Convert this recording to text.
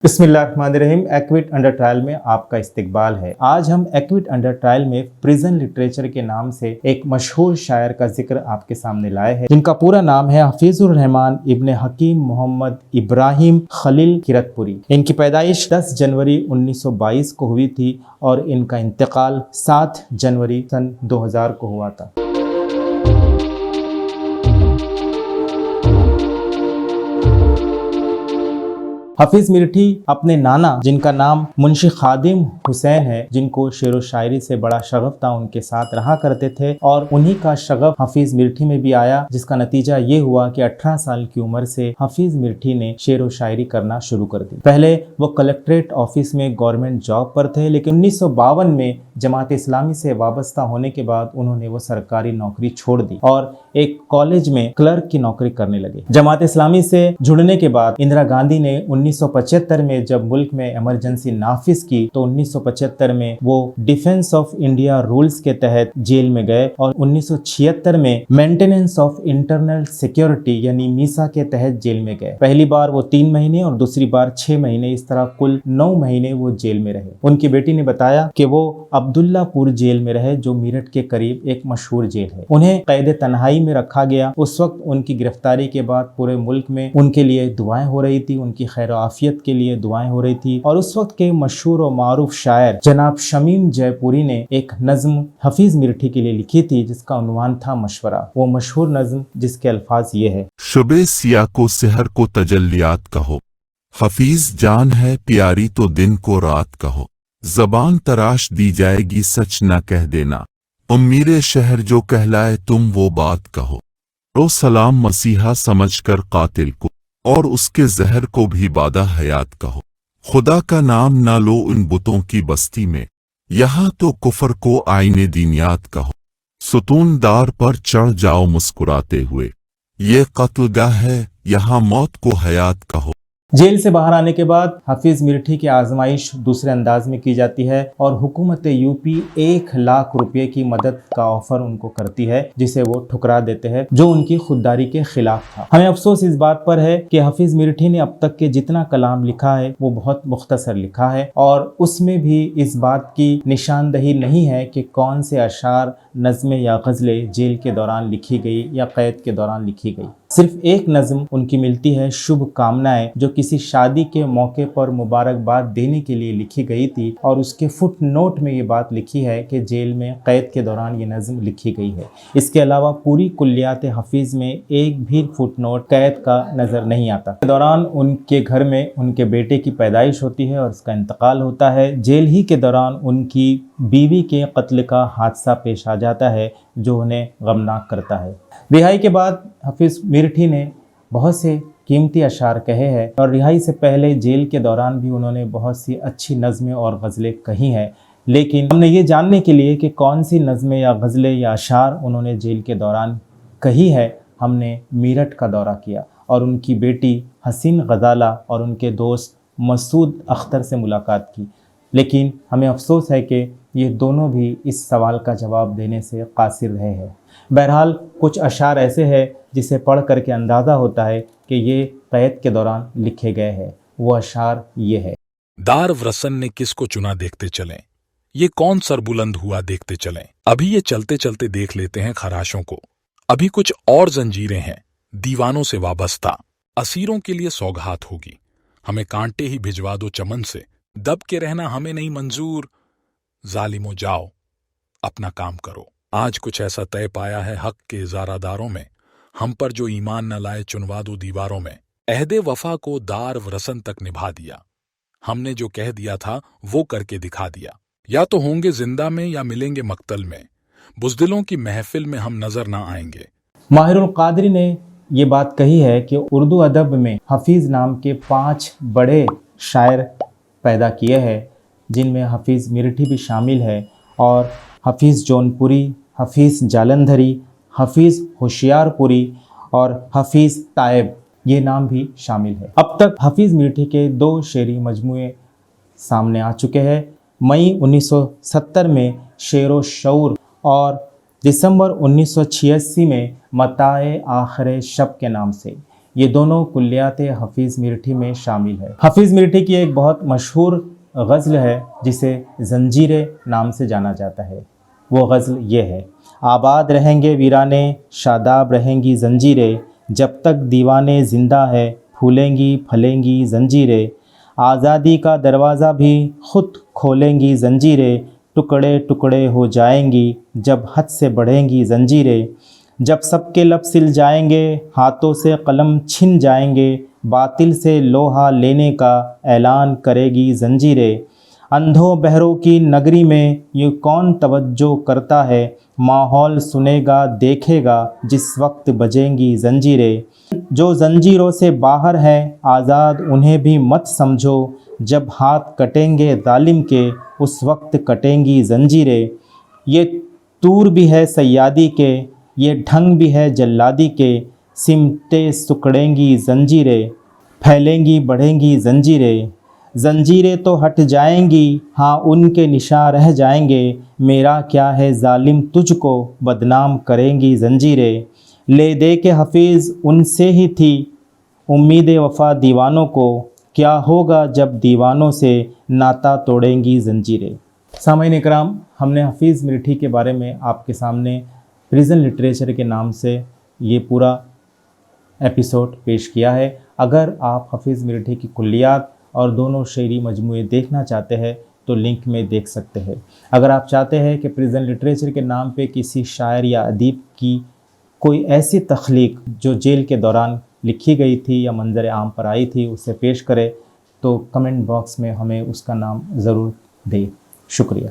बिस्मिल्लाहिर्रहमानिर्रहीम। Equity under trial में आपका इस्तकबाल है। आज हम एक्विट अंडर ट्रायल में प्रिजन लिटरेचर के नाम से एक मशहूर शायर का जिक्र आपके सामने लाए हैं, जिनका पूरा नाम है हफीजुर रहमान इब्न हकीम मोहम्मद इब्राहिम खलील किरतपुरी। इनकी पैदाइश 10 जनवरी 1922 को हुई थी और इनका इंतकाल 7 जनवरी सन 2000 को हुआ था। हफीज मिर्ठी अपने नाना, जिनका नाम मुंशी खादिम हुसैन है, जिनको शेर व शायरी से बड़ा शगफ था, उनके साथ रहा करते थे और उन्हीं का शगफ हफीज मिर्ठी में भी आया, जिसका नतीजा ये हुआ कि 18 साल की उम्र से हफीज मिर्ठी ने शेर व शायरी करना शुरू कर दी। पहले वो कलेक्ट्रेट ऑफिस में गवर्नमेंट जॉब पर थे, लेकिन 1952 में जमात इस्लामी से वाबस्ता होने के बाद उन्होंने वो सरकारी नौकरी छोड़ दी और एक कॉलेज में क्लर्क की नौकरी करने लगे। जमात इस्लामी से जुड़ने के बाद इंदिरा गांधी ने 1975 में जब मुल्क में इमरजेंसी नाफिज की तो 1975 में वो डिफेंस ऑफ इंडिया रूल्स के तहत जेल में गए और 1976 में मेंटेनेंस ऑफ इंटरनल सिक्योरिटी यानी मीसा के तहत जेल में गए। पहली बार वो 3 महीने और दूसरी बार 6 महीने, इस तरह कुल 9 महीने वो जेल में रहे। उनकी बेटी ने बताया कि वो अब्दुल्लापुर जेल में रहे, जो मेरठ के करीब एक मशहूर जेल है। उन्हें कैद तन्हाई में रखा गया। उस वक्त उनकी गिरफ्तारी के बाद पूरे मुल्क में उनके लिए दुआएं हो रही थी, उनकी खैर आफियत के लिए दुआएं हो रही थी। और उस वक्त के मशहूर और मारूफ शायर जनाब शमीम जयपुरी ने एक नज्म हफीज मिर्ठी के लिए लिखी थी, जिसका उन्वान था मशवरा। वो मशहूर नज्म जिसके अल्फाज ये है: शुबे सिया को सेहर को तजल्लियात कहो, हफीज जान है प्यारी तो दिन को रात कहो, जबान तराश दी जाएगी सच न कह देना, उम्मीरे शहर जो कहलाए तुम वो बात कहो, रो सलाम मसीहा समझकर कातिल को और उसके जहर को भी बादा हयात कहो, खुदा का नाम ना लो उन बुतों की बस्ती में, यहाँ तो कुफर को आईने दीनियात कहो, सुतून दार पर चढ़ जाओ मुस्कुराते हुए, ये कत्लगाह है यहाँ मौत को हयात कहो। जेल से बाहर आने के बाद हफीज मिर्ठी की आजमाइश दूसरे अंदाज में की जाती है और हुकूमत यूपी 1 लाख रुपए की मदद का ऑफर उनको करती है, जिसे वो ठुकरा देते हैं, जो उनकी खुददारी के खिलाफ था। हमें अफसोस इस बात पर है कि हफीज मिर्ठी ने अब तक के जितना कलाम लिखा है वो बहुत मुख्तसर लिखा है और उसमें भी इस बात की निशानदही नहीं है कि कौन से अशार, नज़में या गज़लें जेल के दौरान लिखी गई या कैद के दौरान लिखी गई। सिर्फ एक नज़म उनकी मिलती है, शुभ कामनाएं, जो किसी शादी के मौके पर मुबारकबाद देने के लिए लिखी गई थी और उसके फुट नोट में ये बात लिखी है कि जेल में कैद के दौरान ये नज़म लिखी गई है। इसके अलावा पूरी कुल्लियात हफीज़ में एक भी फुट नोट कैद का नज़र नहीं आता। के दौरान उनके घर में उनके बेटे की पैदाइश होती है और उसका इंतकाल होता है। जेल ही के दौरान उनकी बीवी के कत्ल का हादसा पेश आ जाता है, जो उन्हें गमनाक करता है। रिहाई के बाद हफीज मिर्ठी ने बहुत से कीमती अशार कहे हैं और रिहाई से पहले जेल के दौरान भी उन्होंने बहुत सी अच्छी नज़में और गज़लें कही हैं। लेकिन हमने ये जानने के लिए कि कौन सी नज़में या गज़लें या अशार उन्होंने जेल के दौरान कही है, हमने मेरठ का दौरा किया और उनकी बेटी हसीन गज़ाला और उनके दोस्त मसूद अख्तर से मुलाकात की। लेकिन हमें अफसोस है कि ये दोनों भी इस सवाल का जवाब देने से कासिर रहे हैं। बहरहाल कुछ अशार ऐसे हैं जिसे पढ़ करके अंदाज़ा होता है कि ये कैद के दौरान लिखे गए हैं। वो अशार ये है: दार वरसन ने किसको चुना देखते चलें, ये कौन सरबुलंद हुआ देखते चलें, अभी ये चलते चलते देख लेते हैं खराशों को, अभी कुछ और जंजीरें हैं दीवानों से वाबस्ता, असीरों के लिए सौगात होगी, हमें कांटे ही भिजवा दो चमन से, दब के रहना हमें नहीं मंजूर, जालिमो जाओ अपना काम करो। आज कुछ ऐसा तय पाया है हक के इजारादारों में, हम पर जो ईमान न लाए चुनवा दो दीवारों में, अहदे वफा को दार वरसन तक निभा दिया, हमने जो कह दिया था वो करके दिखा दिया, या तो होंगे जिंदा में या मिलेंगे मक्तल में, बुज़दिलों की महफिल में हम नजर ना आएंगे। माहिरुल कादरी ने ये बात कही है कि उर्दू अदब में हफीज़ नाम के 5 बड़े शायर पैदा किए हैं, जिनमें हफीज़ मिर्ठी भी शामिल है और हफीज़ जौनपुरी, हफीज़ जालंधरी, हफीज़ होशियारपुरी और हफीज़ तायब, ये नाम भी शामिल है। अब तक हफीज़ मिर्ठी के 2 शेरी मजमूए सामने आ चुके हैं। मई 1970 में शेर शऊर और दिसंबर 1986 में मताए आखिर शब के नाम से। یہ دونوں کلیات حفیظ میرٹھی میں شامل ہے۔ حفیظ میرٹھی کی ایک بہت مشہور غزل ہے جسے زنجیریں نام سے جانا جاتا ہے۔ وہ غزل یہ ہے: آباد رہیں گے ویرانے، شاداب رہیں گی زنجیریں، جب تک دیوانے زندہ ہے پھولیں گی پھلیں گی زنجیریں، آزادی کا دروازہ بھی خود کھولیں گی زنجیریں، ٹکڑے ٹکڑے ہو جائیں گی جب حد سے بڑھیں گی زنجیریں، جب سب کے لب سل جائیں گے ہاتھوں سے قلم چھن جائیں گے، باطل سے لوہا لینے کا اعلان کرے گی زنجیریں، اندھوں بہروں کی نگری میں یہ کون توجہ کرتا ہے، ماحول سنے گا دیکھے گا جس وقت بجیں گی زنجیریں، جو زنجیروں سے باہر ہیں آزاد انہیں بھی مت سمجھو، جب ہاتھ کٹیں گے ظالم کے اس وقت کٹیں گی زنجیریں، یہ طور بھی ہے صیادی کے، یہ ڈھنگ بھی ہے جلادی کے، سمٹے سکڑیں گی زنجیریں، پھیلیں گی بڑھیں گی زنجیریں، زنجیریں تو ہٹ جائیں گی ہاں ان کے نشاں رہ جائیں گے، میرا کیا ہے ظالم تجھ کو بدنام کریں گی زنجیریں، لے دے کے حفیظ ان سے ہی تھی امید وفا دیوانوں کو، کیا ہوگا جب دیوانوں سے ناتا توڑیں گی زنجیریں۔ سامعین اکرام، ہم نے حفیظ میرٹھی کے بارے میں آپ کے سامنے پریزن لٹریچر کے نام سے یہ پورا ایپیسوڈ پیش کیا ہے۔ اگر آپ حفیظ میرٹھی کی کلیات اور دونوں شعری مجموعے دیکھنا چاہتے ہیں تو لنک میں دیکھ سکتے ہیں۔ اگر آپ چاہتے ہیں کہ پریزن لٹریچر کے نام پہ کسی شاعر یا ادیب کی کوئی ایسی تخلیق جو جیل کے دوران لکھی گئی تھی یا منظر عام پر آئی تھی اسے پیش کرے تو کمنٹ باکس میں ہمیں اس کا نام ضرور دیں۔ شکریہ۔